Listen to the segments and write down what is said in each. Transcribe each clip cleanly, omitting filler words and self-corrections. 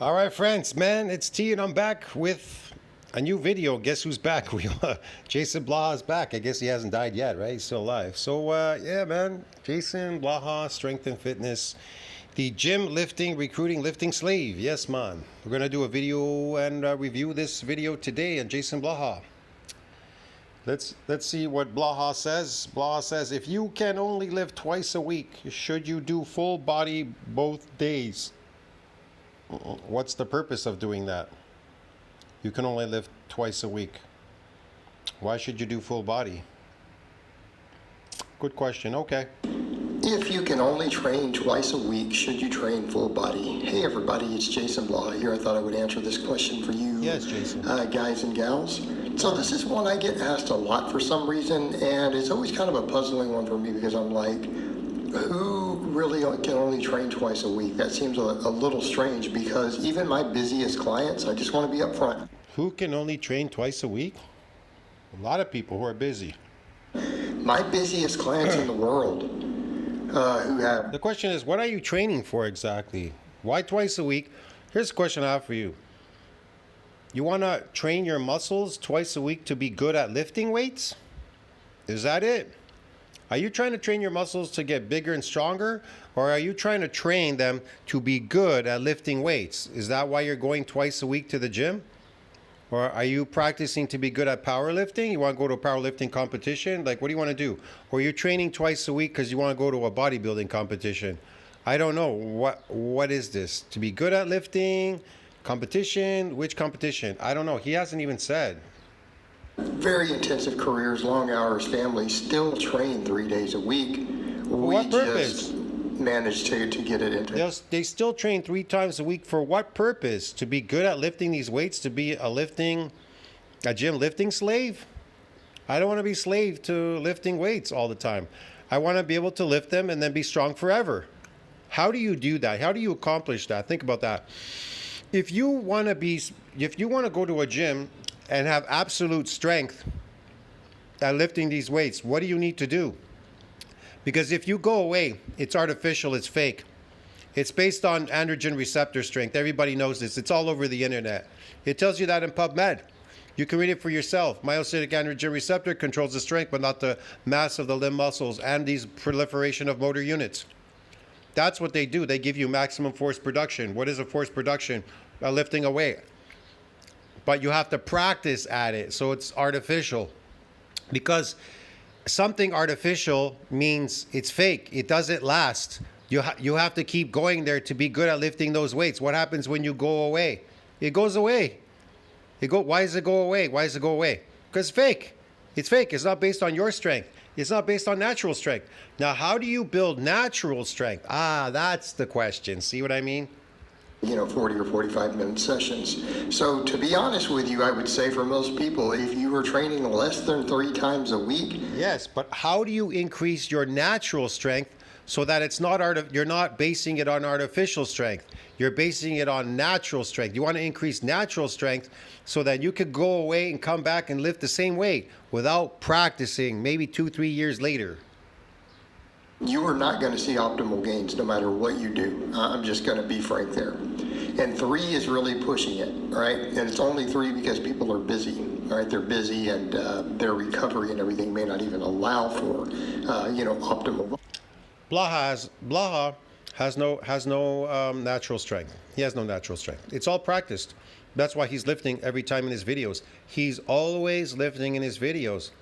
All right, friends, man, it's T, and I'm back with a new video. Guess who's back? JasonBlaha is back. I guess he hasn't died yet, right? He's still alive. So, yeah, man, JasonBlaha, Strength and Fitness, the gym lifting, recruiting, lifting slave. Yes, man. We're gonna do a video and review this video today on JasonBlaha. Let's see what Blaha says. Blaha says, if you can only lift twice a week, should you do full body both days? What's the purpose of doing that? You can only lift twice a week. Why should you do full body? Good question. Okay. If you can only train twice a week, should you train full body? Hey everybody, it's JasonBlaha here. I thought I would answer this question for you, yes, Jason. Guys and gals. So this is one I get asked a lot for some reason, and it's always kind of a puzzling one for me because I'm like, who really can only train twice a week? That seems a little strange because even my busiest clients, I just want to be upfront. Who can only train twice a week? A lot of people who are busy. My busiest clients in the world who have... The question is, what are you training for exactly? Why twice a week? Here's a question I have for you. You want to train your muscles twice a week to be good at lifting weights? Is that it? Are you trying to train your muscles to get bigger and stronger? Or are you trying to train them to be good at lifting weights? Is that why you're going twice a week to the gym? Or are you practicing to be good at powerlifting? You want to go to a powerlifting competition? Like, what do you want to do? Or you're training twice a week because you want to go to a bodybuilding competition? I don't know. What is this? To be good at lifting? Competition? Which competition? I don't know. He hasn't even said. Very intensive careers, long hours, families still train 3 days a week. For what purpose? Just managed to get it into. They still train 3 times a week for what purpose? To be good at lifting these weights? To be a gym lifting slave? I don't want to be slave to lifting weights all the time. I want to be able to lift them and then be strong forever. How do you do that? How do you accomplish that? Think about that. If you want to go to a gym and have absolute strength at lifting these weights, what do you need to do? Because if you go away, it's artificial, it's fake. It's based on androgen receptor strength. Everybody knows this. It's all over the internet. It tells you that in PubMed. You can read it for yourself. Myocytic androgen receptor controls the strength, but not the mass of the limb muscles and these proliferation of motor units. That's what they do. They give you maximum force production. What is a force production? Lifting a weight. But you have to practice at it, so it's artificial. Because something artificial means it's fake. It doesn't last. You have to keep going there to be good at lifting those weights. What happens when you go away? It goes away. Why does it go away? Why does it go away? Because it's fake. It's fake. It's not based on your strength. It's not based on natural strength. Now, how do you build natural strength? That's the question. See what I mean? 40 or 45-minute sessions. So to be honest with you, I would say for most people, if you were training less than 3 times a week. Yes, but how do you increase your natural strength so that it's not you're not basing it on artificial strength? You're basing it on natural strength. You want to increase natural strength so that you could go away and come back and lift the same weight without practicing maybe 2-3 years later. You are not going to see optimal gains no matter what you do. I'm just going to be frank there. And 3 is really pushing it, right? And it's only 3 because people are busy, right? They're busy and their recovery and everything may not even allow for, optimal. Blaha has no natural strength. He has no natural strength. It's all practiced. That's why he's lifting every time in his videos. He's always lifting in his videos.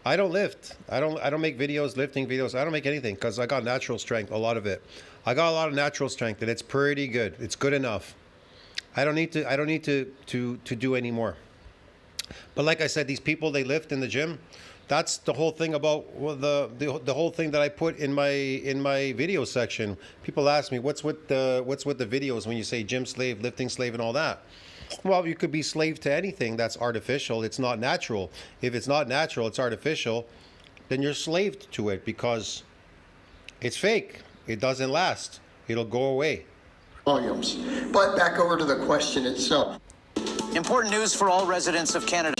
I don't lift. I don't make videos, lifting videos. I don't make anything because I got natural strength, a lot of it. I got a lot of natural strength and it's pretty good. It's good enough. I don't need to do any more. But like I said, these people, they lift in the gym. That's the whole thing about the whole thing that I put in my video section. People ask me, what's with the videos when you say gym slave, lifting slave and all that? Well, you could be slave to anything that's artificial. It's not natural. If it's not natural, it's artificial, then you're slaved to it because it's fake. It doesn't last. It'll go away. Volumes. But back over to the question itself. Important news for all residents of Canada.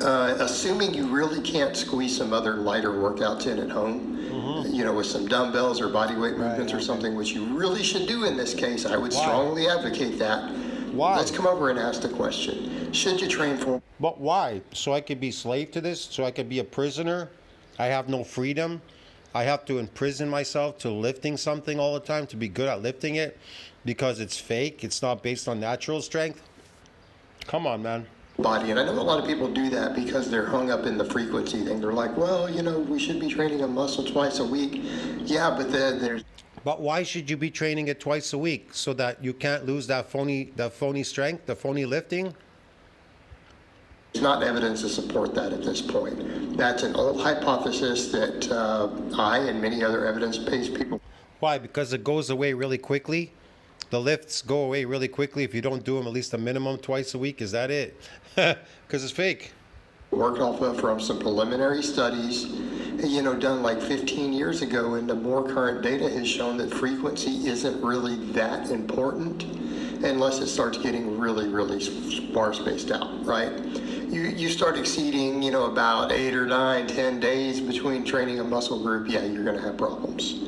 Assuming you really can't squeeze some other lighter workouts in at home, with some dumbbells or body weight movements or something, which you really should do in this case. I would strongly advocate that. Why? Let's come over and ask the question. Should you train for? But why? So I could be slave to this? So I could be a prisoner? I have no freedom? I have to imprison myself to lifting something all the time to be good at lifting it because it's fake? It's not based on natural strength? Come on, man. Body, and I know a lot of people do that because they're hung up in the frequency thing. They're like, well, we should be training a muscle twice a week. Yeah, but then there's... But why should you be training it twice a week so that you can't lose that phony strength, the phony lifting? There's not evidence to support that at this point. That's an old hypothesis that I and many other evidence-based people... Why? Because it goes away really quickly? The lifts go away really quickly if you don't do them at least a minimum twice a week? Is that it? Because it's fake. Worked off of from some preliminary studies, done like 15 years ago, and the more current data has shown that frequency isn't really that important unless it starts getting really, really sparse spaced out, right? You start exceeding, about 8 or 9, 10 days between training a muscle group, yeah, you're going to have problems.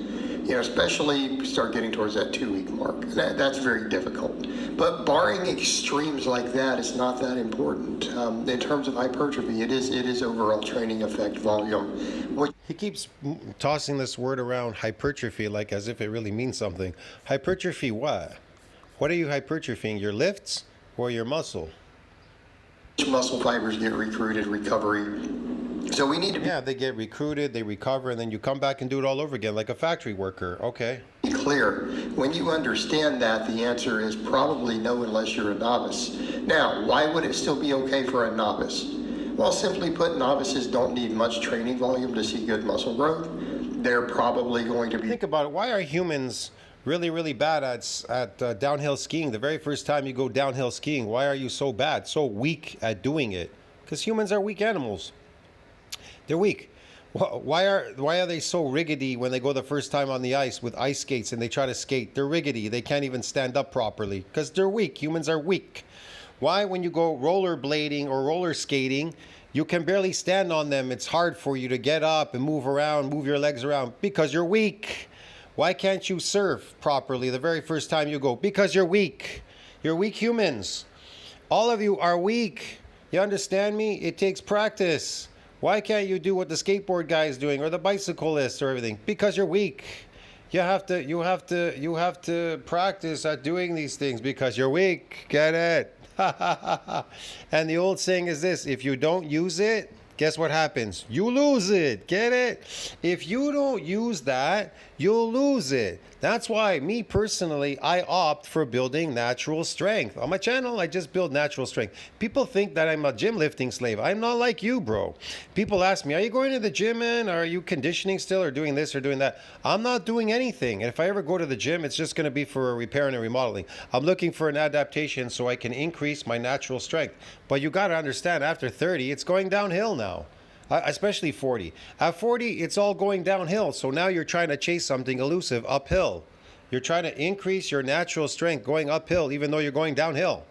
Especially start getting towards that 2-week mark. That's very difficult. But barring extremes like that, it's not that important. In terms of hypertrophy, it is overall training effect volume. He keeps tossing this word around, hypertrophy, like as if it really means something. Hypertrophy what? What are you hypertrophying? Your lifts or your muscle? Muscle fibers get recruited, recovery. So we need to be... Yeah, they get recruited, they recover, and then you come back and do it all over again like a factory worker. Okay. Be clear. When you understand that, the answer is probably no unless you're a novice. Now, why would it still be okay for a novice? Well, simply put, novices don't need much training volume to see good muscle growth. They're probably going to be... Think about it. Why are humans really, really bad at downhill skiing? The very first time you go downhill skiing, why are you so bad, so weak at doing it? Because humans are weak animals. They're weak. Why are they so rickety when they go the first time on the ice with ice skates and they try to skate? They're rickety. They can't even stand up properly because they're weak. Humans are weak. Why, when you go rollerblading or roller skating, you can barely stand on them? It's hard for you to get up and move around, move your legs around because you're weak. Why can't you surf properly the very first time you go? Because you're weak. You're weak humans. All of you are weak. You understand me? It takes practice. Why can't you do what the skateboard guy is doing or the bicyclist or everything? Because you're weak. You have to practice at doing these things because you're weak. Get it? And the old saying is this: if you don't use it, guess what happens? You lose it. Get it? If you don't use that, you'll lose it. That's why, me personally, I opt for building natural strength. On my channel, I just build natural strength. People think that I'm a gym lifting slave. I'm not like you, bro. People ask me, are you going to the gym, man? Are you conditioning still or doing this or doing that? I'm not doing anything. And if I ever go to the gym, it's just going to be for repair and remodeling. I'm looking for an adaptation so I can increase my natural strength. But you got to understand, after 30, it's going downhill now. Especially 40. At 40, it's all going downhill. So now you're trying to chase something elusive uphill. You're trying to increase your natural strength going uphill, even though you're going downhill.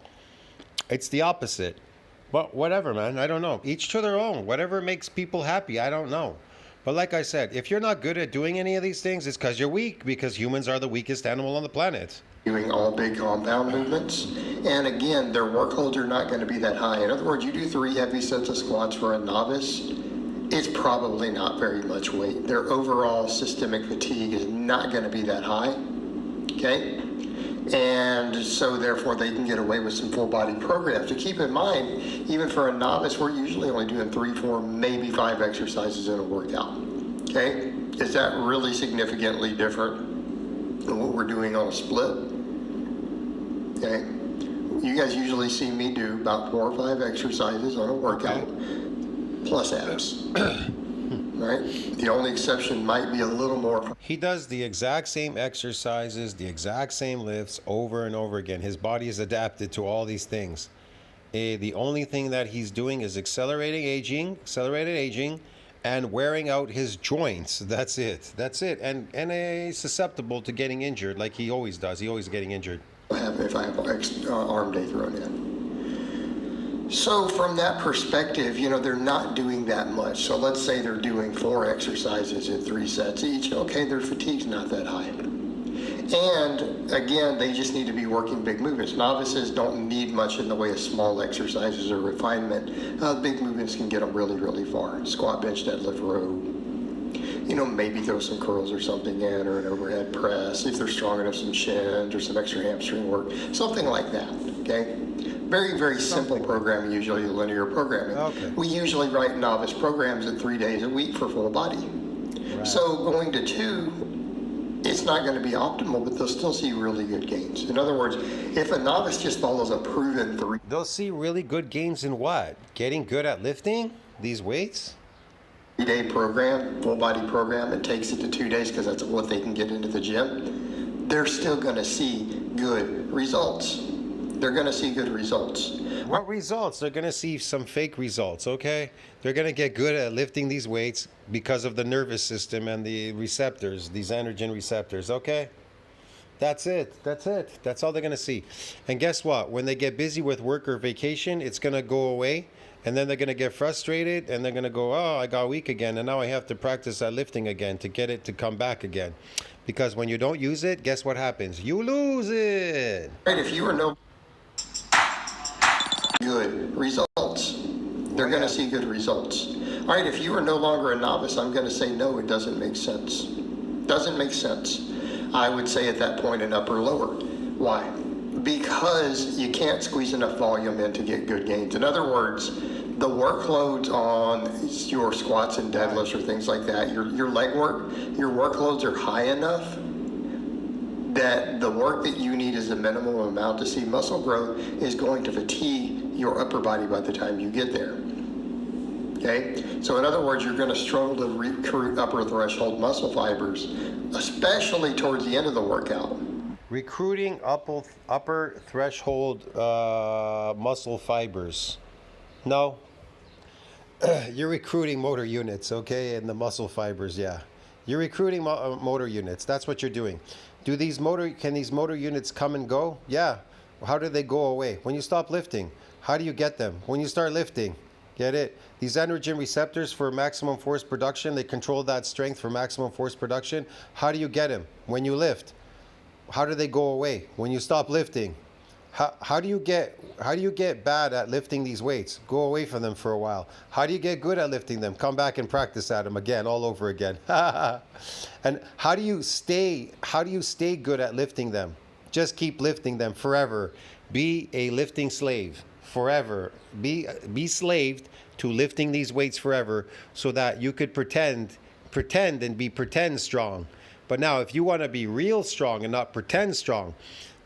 It's the opposite. But whatever, man. I don't know. Each to their own. Whatever makes people happy. I don't know. But like I said, if you're not good at doing any of these things, it's because you're weak, because humans are the weakest animal on the planet. Doing all big compound movements. And again, their workloads are not going to be that high. In other words, you do 3 heavy sets of squats for a novice, it's probably not very much weight. Their overall systemic fatigue is not going to be that high. Okay? And so therefore they can get away with some full body programs. To keep in mind, even for a novice, we're usually only doing 3, 4, maybe 5 exercises in a workout. Okay? Is that really significantly different than what we're doing on a split? Okay? You guys usually see me do about 4 or 5 exercises on a workout, plus abs. Right? The only exception might be a little more. He does the exact same exercises, the exact same lifts over and over again. His body is adapted to all these things. The only thing that he's doing is accelerated aging, and wearing out his joints. That's it. That's it. And he's susceptible to getting injured like he always does. He always getting injured. If I have arm day thrown in. So from that perspective, they're not doing that much. So let's say they're doing 4 exercises in 3 sets each. Okay, their fatigue's not that high. And again, they just need to be working big movements. Novices don't need much in the way of small exercises or refinement. Big movements can get them really, really far. Squat, bench, deadlift, row. Maybe throw some curls or something in, or an overhead press. If they're strong enough, some shins or some extra hamstring work. Something like that, okay? Very, very simple programming, usually linear programming. Okay. We usually write novice programs at 3 days a week for full body. Right. So going to 2, it's not going to be optimal, but they'll still see really good gains. In other words, if a novice just follows a proven 3... They'll see really good gains in what? Getting good at lifting these weights? 3-day program, full body program, it takes it to 2 days because that's what they can get into the gym. They're still going to see good results. They're going to see good results. What results? They're going to see some fake results, okay? They're going to get good at lifting these weights because of the nervous system and the receptors, these androgen receptors, okay? That's it. That's it. That's all they're going to see. And guess what? When they get busy with work or vacation, it's going to go away. And then they're going to get frustrated and they're going to go, oh, I got weak again. And now I have to practice that lifting again to get it to come back again. Because when you don't use it, guess what happens? You lose it. Right, if you are no good results, they're going to see good results. All right, if you are no longer a novice, I'm going to say no, it doesn't make sense. Doesn't make sense. I would say at that point an upper lower. Why? Because you can't squeeze enough volume in to get good gains. In other words, the workloads on your squats and deadlifts or things like that, your leg work, your workloads are high enough that the work that you need is the minimum amount to see muscle growth is going to fatigue your upper body by the time you get there. Okay? So in other words, you're going to struggle to recruit upper threshold muscle fibers, especially towards the end of the workout. Recruiting upper threshold muscle fibers. No. You're recruiting motor units, okay? And the muscle fibers, yeah. You're recruiting motor units. That's what you're doing. Can these motor units come and go? Yeah. How do they go away? When you stop lifting, how do you get them? When you start lifting, get it? These androgen receptors for maximum force production, they control that strength for maximum force production. How do you get them? When you lift. How do they go away? When you stop lifting. How do you get bad at lifting these weights? Go away from them for a while. How do you get good at lifting them? Come back and practice at them again, all over again. And how do you stay good at lifting them? Just keep lifting them forever. Be a lifting slave forever. Be slaved to lifting these weights forever so that you could pretend and be pretend strong. But now if you want to be real strong and not pretend strong,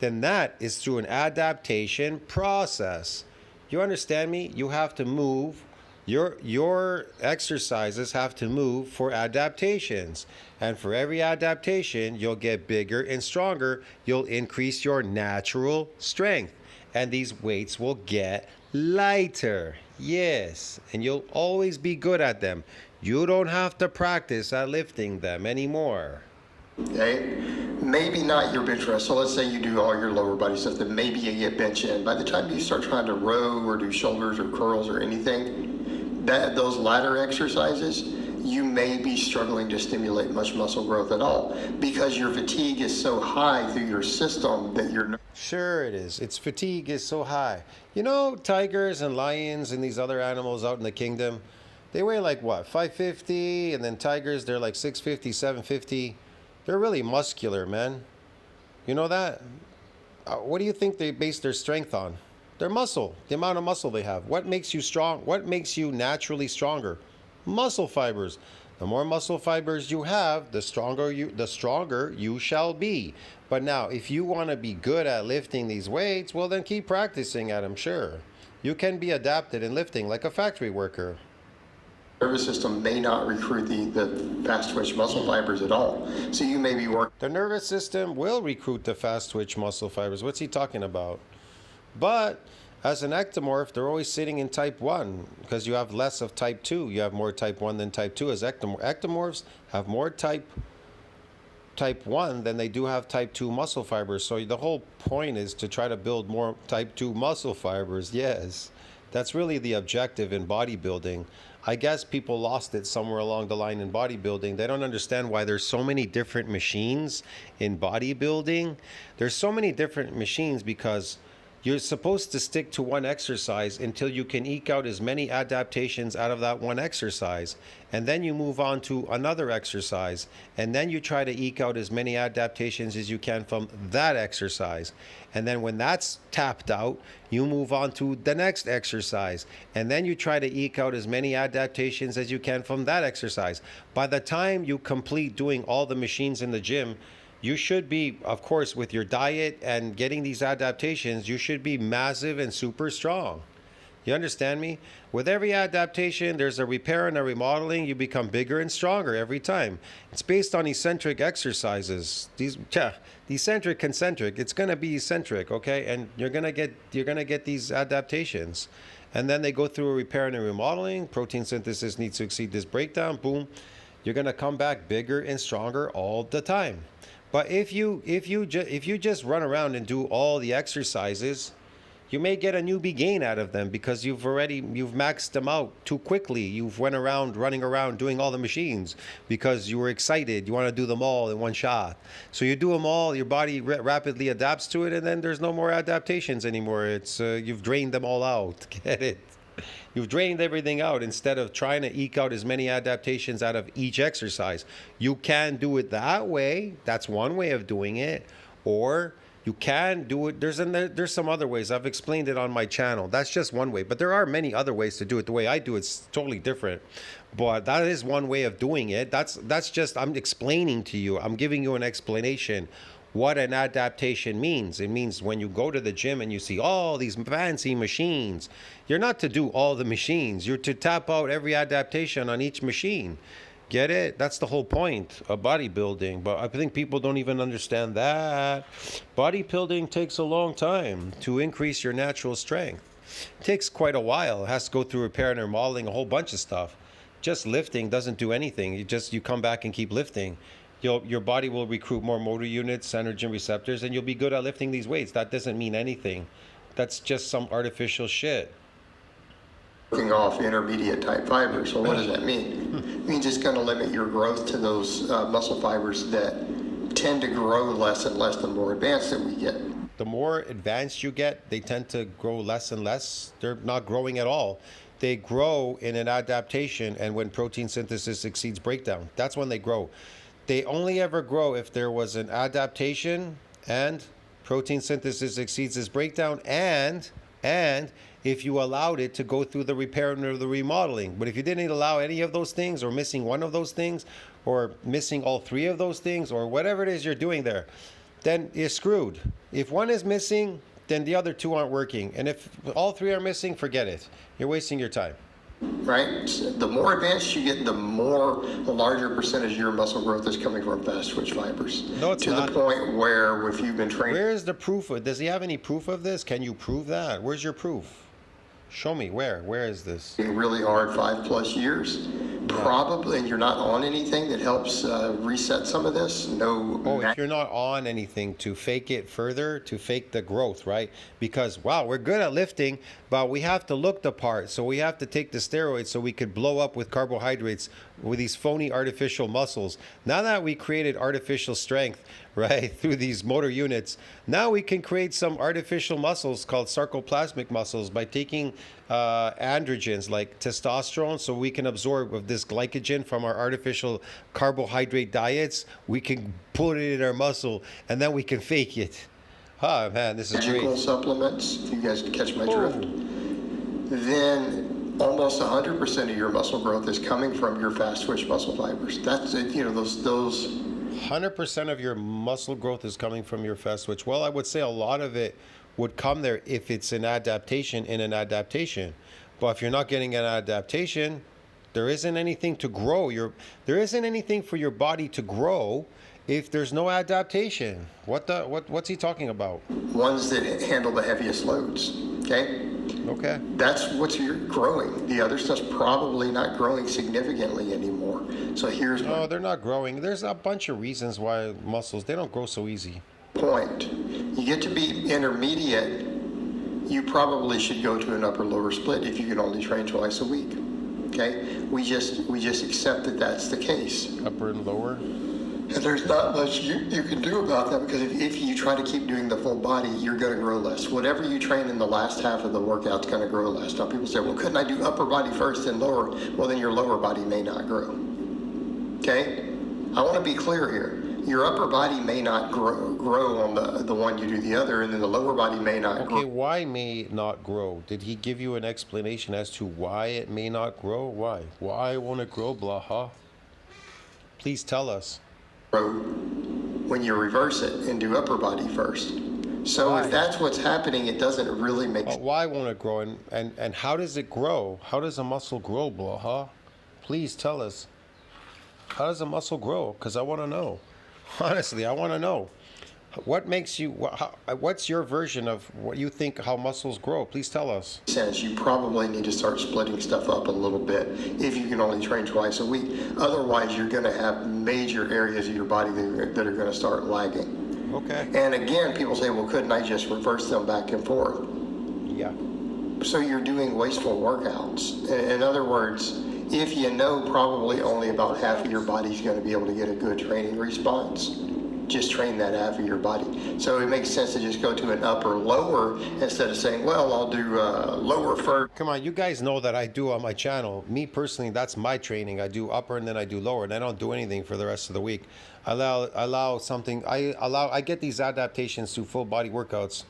then that is through an adaptation process. You understand me? You have to move. Your exercises have to move for adaptations. And for every adaptation, you'll get bigger and stronger. You'll increase your natural strength. And these weights will get lighter. Yes. And you'll always be good at them. You don't have to practice at lifting them anymore. Okay, maybe not your bench press. So let's say you do all your lower body stuff, then maybe you get bench in. By the time you start trying to row or do shoulders or curls or anything, those ladder exercises, you may be struggling to stimulate much muscle growth at all because your fatigue is so high through your system that you're not. Sure it is. Its fatigue is so high. You know, tigers and lions and these other animals out in the kingdom, they weigh like what, 550? And then tigers, they're like 650, 750. They're really muscular, man. You know that? What do you think they base their strength on? Their muscle, the amount of muscle they have. What makes you strong? What makes you naturally stronger? Muscle fibers. The more muscle fibers you have, the stronger you shall be. But now, if you want to be good at lifting these weights, well then keep practicing at them, sure. You can be adapted in lifting like a factory worker. Nervous system may not recruit the fast twitch muscle fibers at all. So you may be working. The nervous system will recruit the fast twitch muscle fibers. What's he talking about? But as an ectomorph, they're always sitting in type 1 because you have less of type 2. You have more type 1 than type 2. As ectomorphs have more type 1 than they do have type 2 muscle fibers. So the whole point is to try to build more type 2 muscle fibers. Yes. That's really the objective in bodybuilding. I guess people lost it somewhere along the line in bodybuilding. They don't understand why there's so many different machines in bodybuilding. There's so many different machines because you're supposed to stick to one exercise until you can eke out as many adaptations out of that one exercise. And then you move on to another exercise. And then you try to eke out as many adaptations as you can from that exercise. And then when that's tapped out, you move on to the next exercise. And then you try to eke out as many adaptations as you can from that exercise. By the time you complete doing all the machines in the gym, you should be, of course, with your diet and getting these adaptations, you should be massive and super strong. You understand me? With every adaptation, there's a repair and a remodeling. You become bigger and stronger every time. It's based on eccentric exercises. Eccentric, concentric. It's gonna be eccentric, okay? And you're gonna get these adaptations, and then they go through a repair and a remodeling. Protein synthesis needs to exceed this breakdown. Boom, you're gonna come back bigger and stronger all the time. But if you just run around and do all the exercises, you may get a newbie gain out of them because you've maxed them out too quickly. You've went around running around doing all the machines because you were excited. You want to do them all in one shot. So you do them all, your body rapidly adapts to it, and then there's no more adaptations anymore. It's you've drained them all out. Get it? You've drained everything out instead of trying to eke out as many adaptations out of each exercise. You can do it that way. That's one way of doing it. Or you can do it. There's some other ways. I've explained it on my channel. That's just one way. But there are many other ways to do it. The way I do it's totally different. But that is one way of doing it. That's just, I'm explaining to you. I'm giving you an explanation what an adaptation means. It means when you go to the gym and you see all these fancy machines, you're not to do all the machines. You're to tap out every adaptation on each machine. Get it? That's the whole point of bodybuilding. But I think people don't even understand that. Bodybuilding takes a long time to increase your natural strength. It takes quite a while. It has to go through repair and remodeling, a whole bunch of stuff. Just lifting doesn't do anything. You come back and keep lifting. Your body will recruit more motor units, androgen receptors, and you'll be good at lifting these weights. That doesn't mean anything. That's just some artificial shit. Working off intermediate type fibers. So what does that mean? It means it's going to limit your growth to those muscle fibers that tend to grow less and less the more advanced that we get. The more advanced you get, they tend to grow less and less. They're not growing at all. They grow in an adaptation, and when protein synthesis exceeds breakdown, that's when they grow. They only ever grow if there was an adaptation and protein synthesis exceeds this breakdown, and if you allowed it to go through the repair and the remodeling. But if you didn't allow any of those things, or missing one of those things, or missing all three of those things, or whatever it is you're doing there, then you're screwed. If one is missing, then the other two aren't working. And if all three are missing, forget it. You're wasting your time. Right? The more advanced you get, the larger percentage of your muscle growth is coming from fast twitch fibers. No, it's not. To the point where if you've been training... Where's the proof? Does he have any proof of this? Can you prove that? Where's your proof? Show me. Where is this? Really hard 5+ years. Probably, and you're not on anything that helps reset some of this. No. Oh, if you're not on anything to fake it further, to fake the growth, right? Because, wow, we're good at lifting, but we have to look the part. So we have to take the steroids so we could blow up with carbohydrates with these phony artificial muscles. Now that we created artificial strength, right, through these motor units, now we can create some artificial muscles called sarcoplasmic muscles by taking androgens like testosterone, so we can absorb of this glycogen from our artificial carbohydrate diets. We can put it in our muscle, and then we can fake it. Oh man, this is great. Supplements, if you guys catch my drift, then almost 100% of your muscle growth is coming from your fast twitch muscle fibers. That's it. You know, those 100% of your muscle growth is coming from your fast twitch. Well, I would say a lot of it would come there if it's an adaptation in an adaptation. But if you're not getting an adaptation, there isn't anything to grow. There isn't anything for your body to grow if there's no adaptation. What's he talking about? Ones that handle the heaviest loads. Okay. That's what's you're growing. The other stuff's probably not growing significantly anymore. So here's no, they're not growing. There's a bunch of reasons why muscles, they don't grow so easy. Point. You get to be intermediate, you probably should go to an upper lower split if you can only train twice a week. Okay, we just accept that that's the case. Upper and lower. And there's not much you can do about that, because if you try to keep doing the full body, you're going to grow less. Whatever you train in the last half of the workout's going to grow less. Now people say, well, couldn't I do upper body first and lower? Well, then your lower body may not grow. Okay, I want to be clear here. Your upper body may not grow on the one you do the other, and then the lower body may not grow. Okay, why may not grow? Did he give you an explanation as to why it may not grow? Why? Why won't it grow, Blaha? Please tell us. When you reverse it and do upper body first. So Why? if that's what's happening, it doesn't really make sense. Why won't it grow? And how does it grow? How does a muscle grow, Blaha? Please tell us. How does a muscle grow? Because I want to know. Honestly, I want to know. What makes you, what's your version of what you think how muscles grow? Please tell us. You probably need to start splitting stuff up a little bit if you can only train twice a week. Otherwise, you're going to have major areas of your body that are going to start lagging. Okay. And again, people say, well, couldn't I just reverse them back and forth? Yeah. So you're doing wasteful workouts. In other words, if you know probably only about half of your body's going to be able to get a good training response, just train that half of your body. So it makes sense to just go to an upper lower instead of saying, well, I'll do lower first. Come on, you guys know that I do on my channel. Me personally, that's my training. I do upper and then I do lower, and I don't do anything for the rest of the week. I get these adaptations to full body workouts.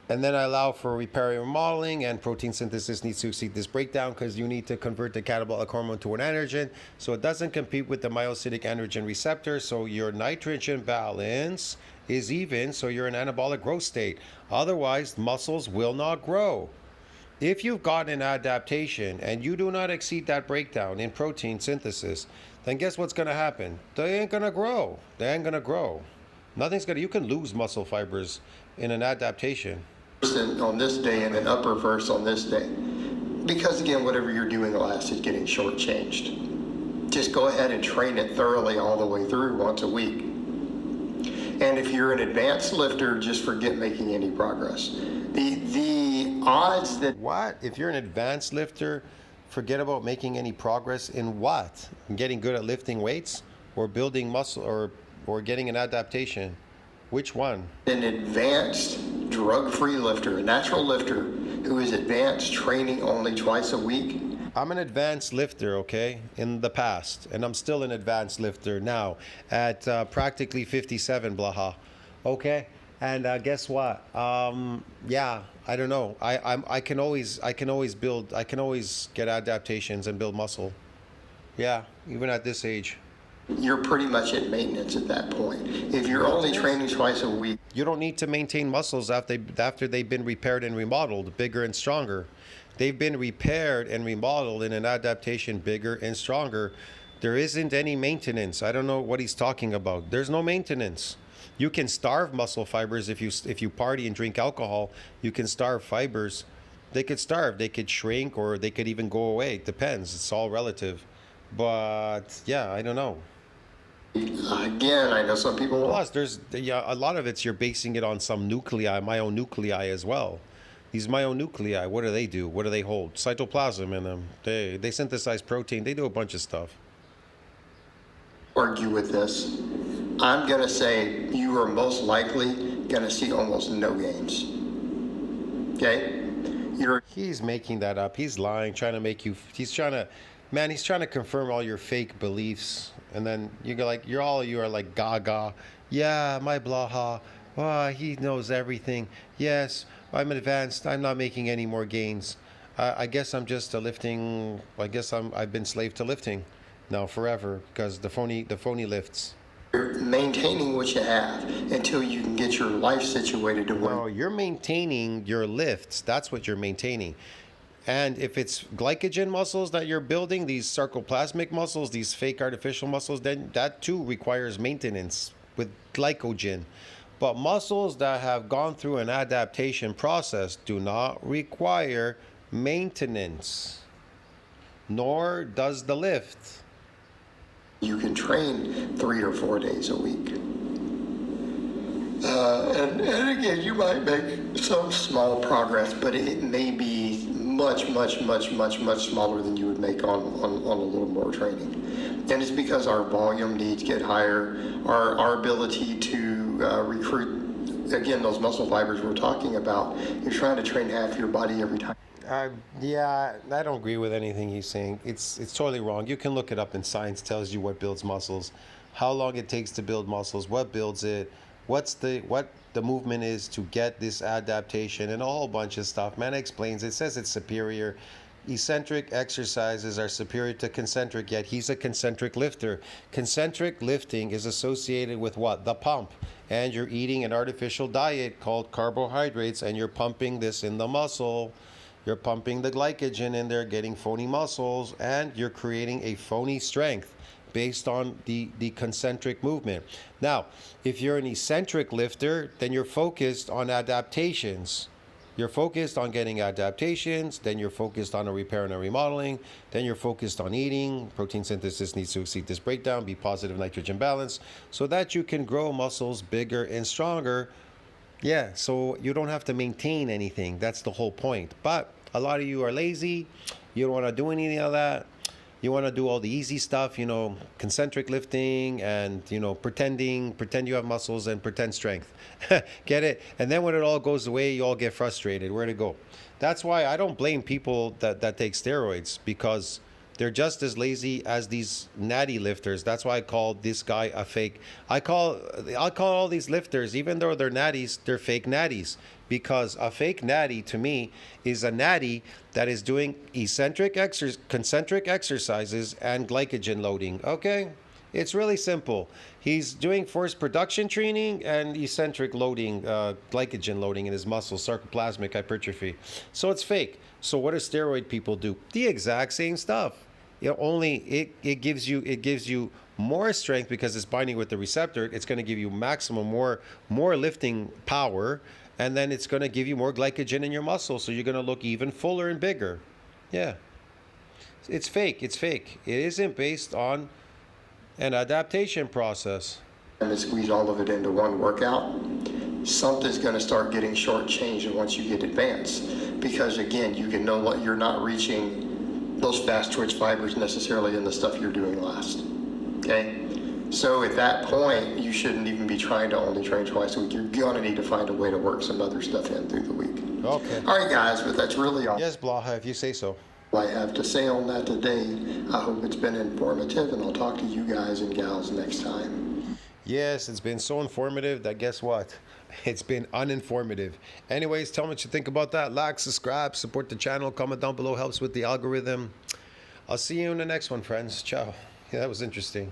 And then I allow for repair and remodeling, and protein synthesis needs to exceed this breakdown because you need to convert the catabolic hormone to an androgen. So it doesn't compete with the myocytic androgen receptor. So your nitrogen balance is even. So you're in anabolic growth state. Otherwise, muscles will not grow. If you've got an adaptation and you do not exceed that breakdown in protein synthesis, then guess what's going to happen? They ain't going to grow. They ain't going to grow. Nothing's going to, you can lose muscle fibers in an adaptation. On this day and then upper first on this day. Because again, whatever you're doing last is getting shortchanged. Just go ahead and train it thoroughly all the way through once a week. And if you're an advanced lifter, just forget making any progress. The odds that... What? If you're an advanced lifter, forget about making any progress in what? Getting good at lifting weights or building muscle or getting an adaptation? Which one? An advanced drug-free lifter, a natural lifter who is advanced training only twice a week. I'm an advanced lifter, okay, in the past, and I'm still an advanced lifter now at practically 57, Blaha, okay. And guess what? Yeah, I don't know. I can always get adaptations and build muscle. Yeah, even at this age. You're pretty much at maintenance at that point. If you're only training twice a week, you don't need to maintain muscles after they've been repaired and remodeled, bigger and stronger. They've been repaired and remodeled in an adaptation, bigger and stronger. There isn't any maintenance. I don't know what he's talking about. There's no maintenance. You can starve muscle fibers if you party and drink alcohol. You can starve fibers. They could starve. They could shrink, or they could even go away. It depends. It's all relative. But yeah, I don't know. Again, I know some people... Plus, a lot of it's you're basing it on some nuclei, myonuclei as well. These myonuclei, what do they do? What do they hold? Cytoplasm in them. They synthesize protein. They do a bunch of stuff. Argue with this. I'm going to say you are most likely going to see almost no gains. Okay? He's making that up. He's lying, trying to make you... He's trying to confirm all your fake beliefs. And then you are like gaga. Yeah, my Blaha. Oh, he knows everything. Yes, I'm advanced. I'm not making any more gains. I guess I'm just a lifting. I've been slave to lifting now forever because the phony lifts. You're maintaining what you have until you can get your life situated to where... No, you're maintaining your lifts. That's what you're maintaining. And if it's glycogen muscles that you're building, these sarcoplasmic muscles, these fake artificial muscles, then that too requires maintenance with glycogen. But muscles that have gone through an adaptation process do not require maintenance, nor does the lift. You can train 3 or 4 days a week. And again, you might make some small progress, but it may be much smaller than you would make on a little more training. And it's because our volume needs get higher, our ability to recruit, again, those muscle fibers we're talking about. You're trying to train half your body every time. Yeah, I don't agree with anything he's saying. It's totally wrong. You can look it up, and science tells you what builds muscles, how long it takes to build muscles, what builds it, what the movement is to get this adaptation, and a whole bunch of stuff. Man explains. It says it's superior. Eccentric exercises are superior to concentric, yet he's a concentric lifter. Concentric lifting is associated with what? The pump. And you're eating an artificial diet called carbohydrates, and you're pumping this in the muscle. You're pumping the glycogen in there, getting phony muscles, and you're creating a phony strength based on the concentric movement. Now, if you're an eccentric lifter, then you're focused on adaptations. You're focused on getting adaptations, then you're focused on a repair and a remodeling, then you're focused on eating. Protein synthesis needs to exceed this breakdown, be positive nitrogen balance, so that you can grow muscles bigger and stronger. Yeah, so you don't have to maintain anything. That's the whole point. But a lot of you are lazy. You don't want to do any of that. You want to do all the easy stuff, concentric lifting and, pretend you have muscles and pretend strength. Get it? And then when it all goes away, you all get frustrated. Where'd it go? That's why I don't blame people that take steroids, because they're just as lazy as these natty lifters. That's why I call this guy a fake. I'll call all these lifters, even though they're natties, they're fake natties. Because a fake natty to me is a natty that is doing concentric exercises and glycogen loading. Okay? It's really simple. He's doing force production training and eccentric loading, glycogen loading in his muscles, sarcoplasmic hypertrophy. So it's fake. So what do steroid people do? The exact same stuff. Only it gives you more strength because it's binding with the receptor. It's going to give you maximum more lifting power, and then it's going to give you more glycogen in your muscle, so you're going to look even fuller and bigger. Yeah. It's fake. It's fake. It isn't based on an adaptation process. And squeeze all of it into one workout, something's going to start getting shortchanged once you get advanced. Because again, you can know what you're not reaching those fast twitch fibers necessarily in the stuff you're doing last. Okay? So at that point, you shouldn't even be trying to only train twice a week. You're going to need to find a way to work some other stuff in through the week. Okay. All right, guys, but that's really all. Yes, Blaha, if you say so. I have to say on that today. I hope it's been informative, and I'll talk to you guys and gals next time. Yes, it's been so informative that guess what? It's been uninformative. Anyways, tell me what you think about that. Like, subscribe, support the channel, comment down below, helps with the algorithm. I'll see you in the next one, friends. Ciao. Yeah, that was interesting.